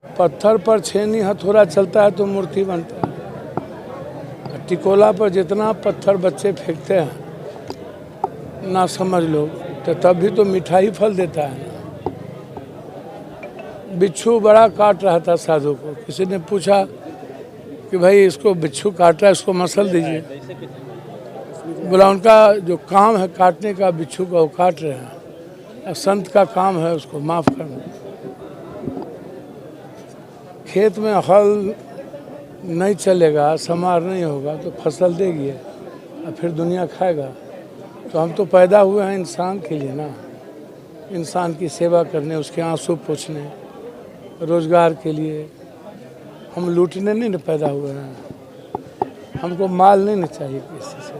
पत्थर पर छेनी हथौड़ा चलता है तो मूर्ति बनता है। टिकोला पर जितना पत्थर बच्चे फेंकते हैं ना समझ लो, तो तब भी तो मिठाई फल देता है ना। बिच्छू बड़ा काट रहा था साधु को, किसी ने पूछा कि भाई इसको बिच्छू काट रहा है, इसको मसल दीजिए। बोला उनका जो काम है काटने का बिच्छू का, वो काट रहे हैं। संत का काम है उसको माफ करना। खेत में हल नहीं चलेगा, समार नहीं होगा तो फसल देगी और फिर दुनिया खाएगा। तो हम तो पैदा हुए हैं इंसान के लिए ना, इंसान की सेवा करने, उसके आंसू पोंछने, रोजगार के लिए। हम लूटने नहीं पैदा हुए हैं। हमको माल नहीं चाहिए किसी से,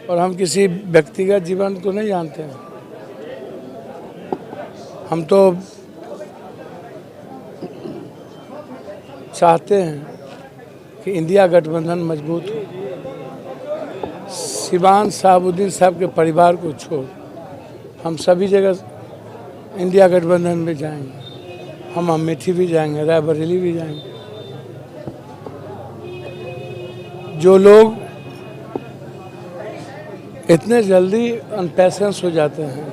और हम किसी व्यक्तिगत जीवन को नहीं जानते हैं। हम तो चाहते हैं कि इंडिया गठबंधन मजबूत हो। सिवान साहबुद्दीन साहब के परिवार को छोड़ हम सभी जगह इंडिया गठबंधन में जाएंगे। हम अमेठी भी जाएंगे, रायबरेली भी जाएंगे। जो लोग इतने जल्दी अनपैशंस हो जाते हैं,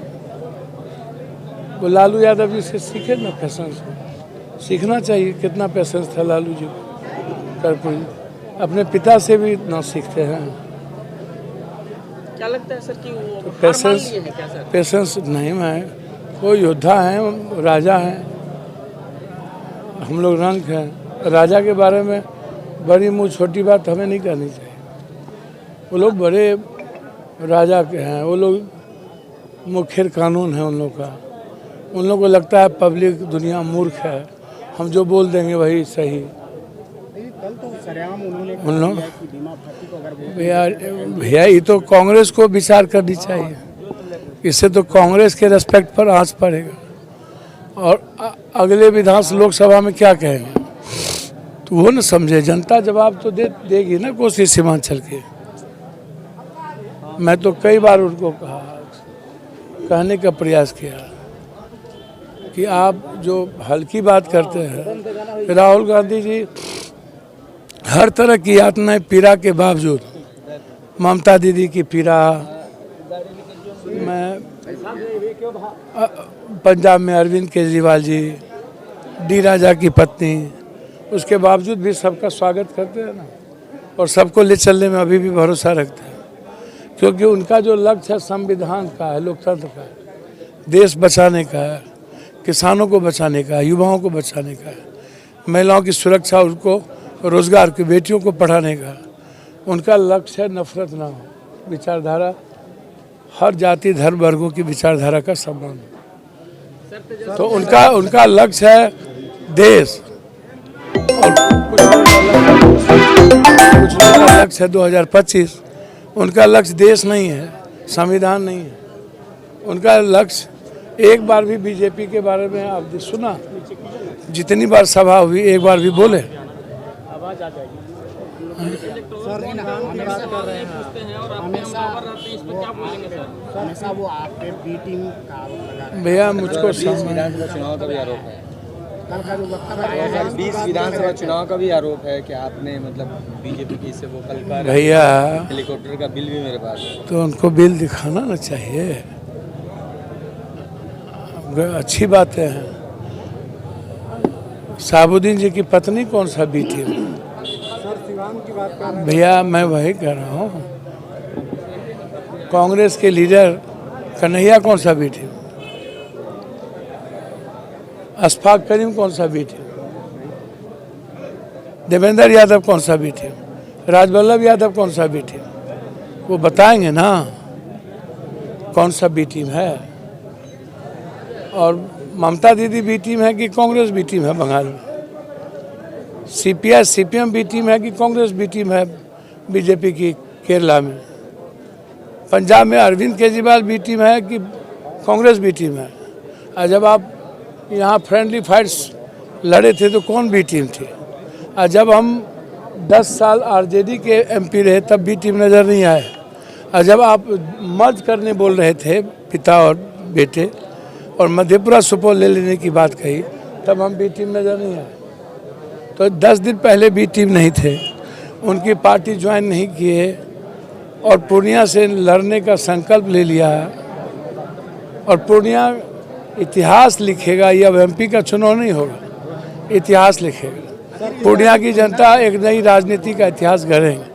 वो लालू यादव जी से सीखे ना पैशंस को। सीखना चाहिए, कितना पैशंस था लालू जी को। कर्पूरी अपने पिता से भी ना सीखते हैं। क्या लगता है सर कि वो तो पैशंस नहीं है। वो योद्धा हैं, राजा हैं, हम लोग रंग हैं। राजा के बारे में बड़ी मुँह छोटी बात हमें नहीं करनी चाहिए। वो लोग बड़े राजा के हैं, वो लोग मुखिर कानून है उन लोग का। उन लोगों को लगता है पब्लिक दुनिया मूर्ख है, हम जो बोल देंगे वही सही। कल तो सरेआम उन्होंने उन लोग कि बीमा भर्ती को अगर भैया ये तो कांग्रेस को विचार करनी चाहिए। इससे तो कांग्रेस के रेस्पेक्ट पर आंच पड़ेगा। और अगले विधान लोकसभा में क्या कहेंगे तो वो न समझे। जनता जवाब तो देगी ना कोसी सीमांचल के। मैं तो कई बार उनको कहने का प्रयास किया कि आप जो हल्की बात करते हैं, राहुल गांधी जी हर तरह की यातनाएं पीड़ा के बावजूद, ममता दीदी की पीड़ा, मैं पंजाब में अरविंद केजरीवाल जी, डी राजा की पत्नी, उसके बावजूद भी सबका स्वागत करते हैं ना, और सबको ले चलने में अभी भी भरोसा रखते हैं। क्योंकि उनका जो लक्ष्य है संविधान का है, लोकतंत्र का है, देश बचाने का है, किसानों को बचाने का, युवाओं को बचाने का, महिलाओं की सुरक्षा, उनको रोजगार की, बेटियों को पढ़ाने का। उनका लक्ष्य है नफरत ना हो, विचारधारा हर जाति धर्म वर्गों की विचारधारा का सम्मान। तो उनका लक्ष्य है देश, और कुछ लोगों का लक्ष्य है 2025। उनका लक्ष्य देश नहीं है, संविधान नहीं है। उनका लक्ष्य, एक बार भी बीजेपी के बारे में आपने सुना? जितनी बार सभा हुई एक बार भी बोले? आवाज आ जाएगी। सर बात कर रहे हैं और हमेशा वो आप पे बी टीम का आरोप लगा रहे हैं। भैया मुझको विधानसभा चुनाव का भी आरोप है। 2020 विधानसभा चुनाव का भी आरोप है कि आपने मतलब बीजेपी की से वो कल का भैया हेलीकॉप्टर का बिल भी मेरे पास है। तो उनको बिल दिखाना ना चाहिए। अच्छी बातें हैं। साहबुद्दीन जी की पत्नी कौन सा बी टीम? सर सिवान की बात कर रहे हैं। भैया मैं वही कह रहा हूँ, कांग्रेस के लीडर कन्हैया कौन सा बी टीम? अशफाक करीम कौन सा बी टीम? देवेंद्र यादव कौन सा बी टीम? राजवल्लभ यादव कौन सा बी टीम? वो बताएंगे ना कौन सा बी टीम है। और ममता दीदी बी टीम है कि कांग्रेस बी टीम है? बंगाल में सीपीएम बी टीम है कि कांग्रेस बी टीम है? बीजेपी की केरला में, पंजाब में अरविंद केजरीवाल बी टीम है कि कांग्रेस बी टीम है? और जब आप यहाँ फ्रेंडली फाइट्स लड़े थे तो कौन बी टीम थी? और जब हम 10 साल आरजेडी के एमपी रहे तब बी टीम नज़र नहीं आए। और जब आप मर्ज करने बोल रहे थे पिता और बेटे, और मधेपुरा सुपौल ले लेने की बात कही, तब हम बी टीम में नहीं आए। तो 10 दिन पहले बी टीम नहीं थे, उनकी पार्टी ज्वाइन नहीं किए और पूर्णिया से लड़ने का संकल्प ले लिया। और पूर्णिया इतिहास लिखेगा, यह एमपी का चुनाव नहीं होगा, इतिहास लिखेगा। पूर्णिया की जनता एक नई राजनीति का इतिहास गढ़ेंगे।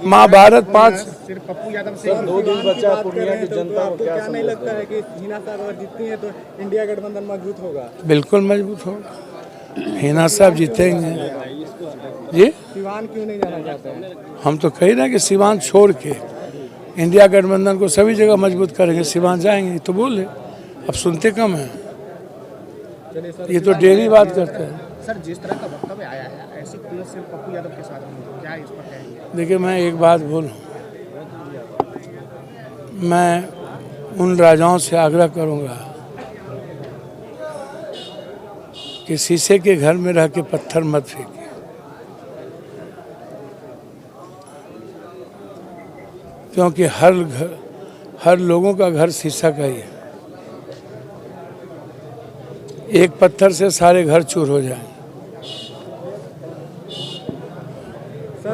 महाभारत 5 सिर्फ पप्पू यादव से 2 दिन बचा पूर्णिया की जनता को क्या नहीं लगता है कि हिना साहब अगर जीतती हैं तो इंडिया गठबंधन मजबूत होगा? बिल्कुल मजबूत होगा। हिना साहब जीतेंगे जी। सिवान क्यों नहीं जाना चाहते हैं? हम तो कह रहे हैं कि सिवान छोड़ के इंडिया गठबंधन को सभी जगह मजबूत करेंगे, सिवान जाएंगे तो बोले। अब सुनते कम है, ये तो डेली बात करते हैं। सर, जिस तरह का वक्तव्य आया है, ऐसी खुलत सिर्फ पप्पू यादव के साथ नहीं, क्या इस पर कहेंगे? देखिए, मैं एक बात बोलूं, मैं उन राजाओं से आग्रह करूंगा कि शीशे के घर में रह के पत्थर मत फेंकिए। क्योंकि हर लोगों का घर शीशा का ही है। एक पत्थर से सारे घर चूर हो जाएं।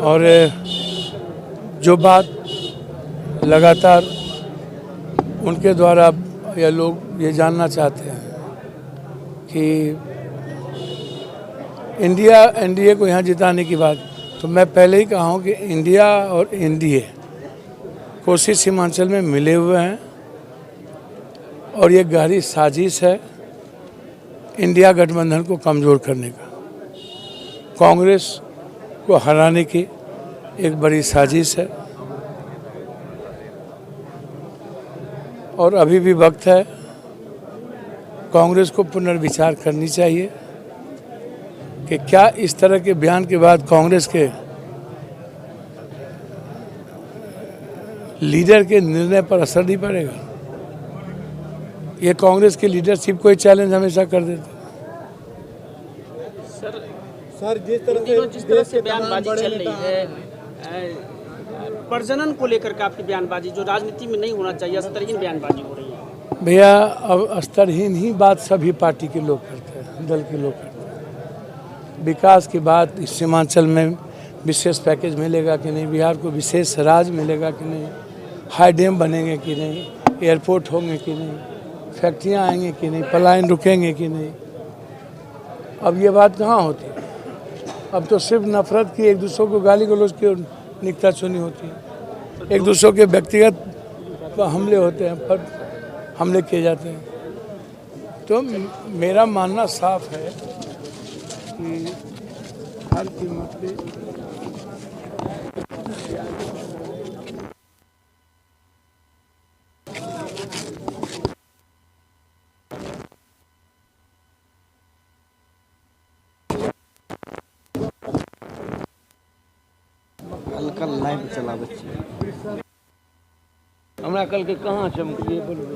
और जो बात लगातार उनके द्वारा ये लोग ये जानना चाहते हैं कि इंडिया एनडीए को यहाँ जिताने की बात, तो मैं पहले ही कहा हूँ कि इंडिया और एनडीए कोसी सीमांचल में मिले हुए हैं और ये गहरी साजिश है इंडिया गठबंधन को कमज़ोर करने का, कांग्रेस को हराने की एक बड़ी साजिश है। और अभी भी वक्त है, कांग्रेस को पुनर्विचार करनी चाहिए कि क्या इस तरह के बयान के बाद कांग्रेस के लीडर के निर्णय पर असर नहीं पड़ेगा। ये कांग्रेस की लीडरशिप को ही चैलेंज हमेशा कर देते। सर, जिस तरह से बयानबाजी चल रही है, प्रजनन को लेकर के आपकी बयानबाजी जो राजनीति में नहीं होना चाहिए, स्तरहीन बयानबाजी हो रही है। भैया, अब स्तरहीन ही बात सभी पार्टी के लोग करते हैं, दल के लोग करते हैं। विकास की बात, इस सीमांचल में विशेष पैकेज मिलेगा कि नहीं, बिहार को विशेष राज मिलेगा कि नहीं, हाई डैम बनेंगे कि नहीं, एयरपोर्ट होंगे कि नहीं, फैक्ट्रियाँ आएंगे कि नहीं, पलायन रुकेंगे कि नहीं, अब ये बात कहाँ होती है। अब तो सिर्फ नफरत की, एक दूसरे को गाली गलौज की निकता चुनी होती है, एक दूसरे के व्यक्तिगत हमले होते हैं, पर हमले किए जाते हैं। तो मेरा मानना साफ है कि हर कीमत पे कल लाइव चलाबै छी। हमरा कल के कहाँ चमकिए बोलबे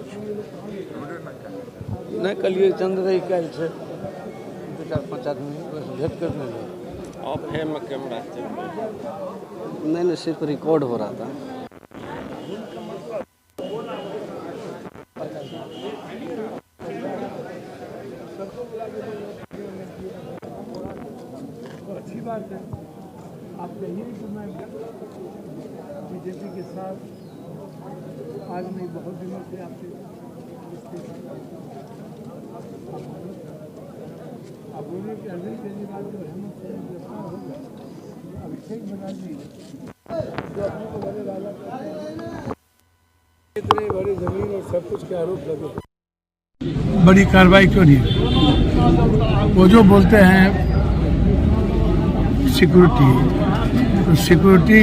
नहीं, कलिए चंद्र कल से 4-5 आदमी बस भेंट करने लगे। ऑफ है में कैमरा नहीं, सिर्फ रिकॉर्ड हो रहा था। अच्छी बात है, आप कहिए कि मैं बीजेपी के साथ आज नहीं, बहुत दिनों से आपके आप बोलिए कि अरविंद केजरीवाल जो हिम्मत से गिरफ्तार हो गया, अभिषेक बनर्जी जो अपने को बड़े राजा इतने बड़ी जमीन और सब कुछ के आरोप लगे, बड़ी कार्रवाई क्यों नहीं? वो जो बोलते हैं सिक्योरिटी, तो सिक्योरिटी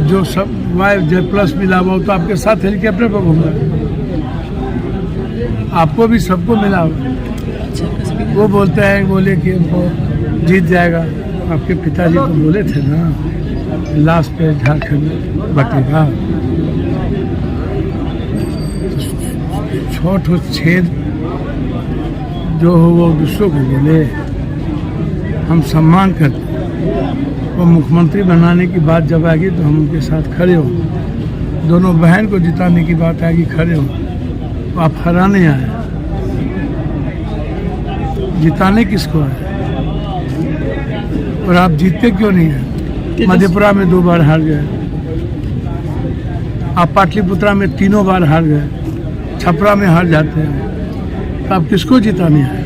जो सब Y+ मिला हुआ तो आपके साथ हेलीकॉप्टर पर घूम रहा है, आपको भी सबको मिला हुआ। वो बोलते हैं, बोले कि वो जीत जाएगा। आपके पिताजी को बोले थे ना, लास्ट पे झारखंड बटेगा। छोट हो छेद जो हो वो दूसरों को बोले, हम सम्मान करते हैं। वो मुख्यमंत्री बनाने की बात जब आएगी तो हम उनके साथ खड़े हो, दोनों बहन को जिताने की बात आएगी खड़े हो, तो आप हराने आए। जिताने किसको है? और आप जीतते क्यों नहीं है? मधेपुरा में 2 बार हार गए, आप पाटलिपुत्रा में 3 बार हार गए, छपरा में हार जाते हैं, तो आप किसको जिताने हैं?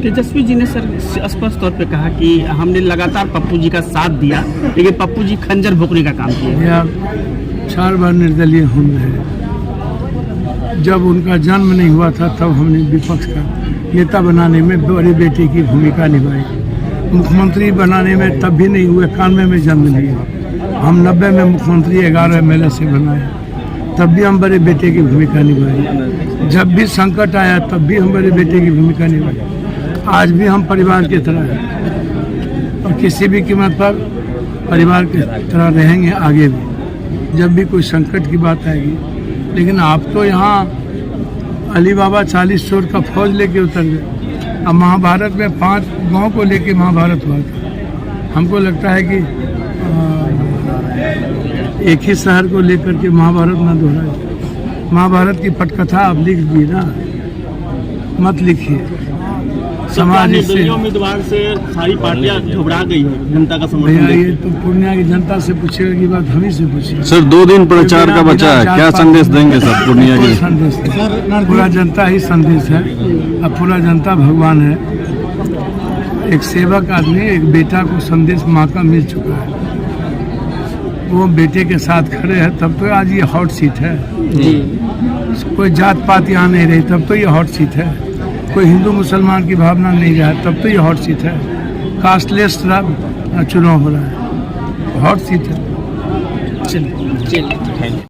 तेजस्वी जी ने सर स्पष्ट तौर पे कहा कि हमने लगातार पप्पू जी का साथ दिया, लेकिन पप्पू जी खंजर भोंकने का काम किया। ये आप 4 बार निर्दलीय हों रहे। जब उनका जन्म नहीं हुआ था तब हमने विपक्ष का नेता बनाने में बड़े बेटे की भूमिका निभाई, मुख्यमंत्री बनाने में तब भी नहीं हुए, 91 में जन्म लिए हम, 90 में मुख्यमंत्री 11 MLA से बनाए, तब भी हम बड़े बेटे की भूमिका निभाई। जब भी संकट आया तब भी हम बड़े बेटे की भूमिका निभाई। आज भी हम परिवार की तरह हैं और किसी भी कीमत पर परिवार की तरह रहेंगे आगे भी, जब भी कोई संकट की बात आएगी। लेकिन आप तो यहाँ अली बाबा 40 चोर का फौज लेके उतर गए। अब महाभारत में 5 गांव को लेके महाभारत हुआ था। हमको लगता है कि एक ही शहर को लेकर के महाभारत न दोहराए। महाभारत की पटकथा आप लिख दी ना, मत लिखिए। समाज से उम्मीदवार से सारी पार्टियां घबरा गई है, जनता का भैया समर्थन। ये तो पूर्णिया की जनता से पूछेगा की बात हम ही से पूछिए। सर 2 दिन प्रचार का बचा है, क्या संदेश देंगे सर पूर्णिया कोई के? संदेश नहीं, पूरा जनता ही संदेश है। अब पूरा जनता भगवान है। एक सेवक आदमी, एक बेटा को संदेश माँ का मिल चुका है, वो बेटे के साथ खड़े हैं, तब तो आज ये हॉट सीट है। कोई जात पात यहाँ नहीं रही तब तो ये हॉट सीट है। कोई हिंदू मुसलमान की भावना नहीं रहा तब तो ये हॉट सीट है। कास्टलेस चुनाव हो रहा है, हॉट सीट है। चलिए।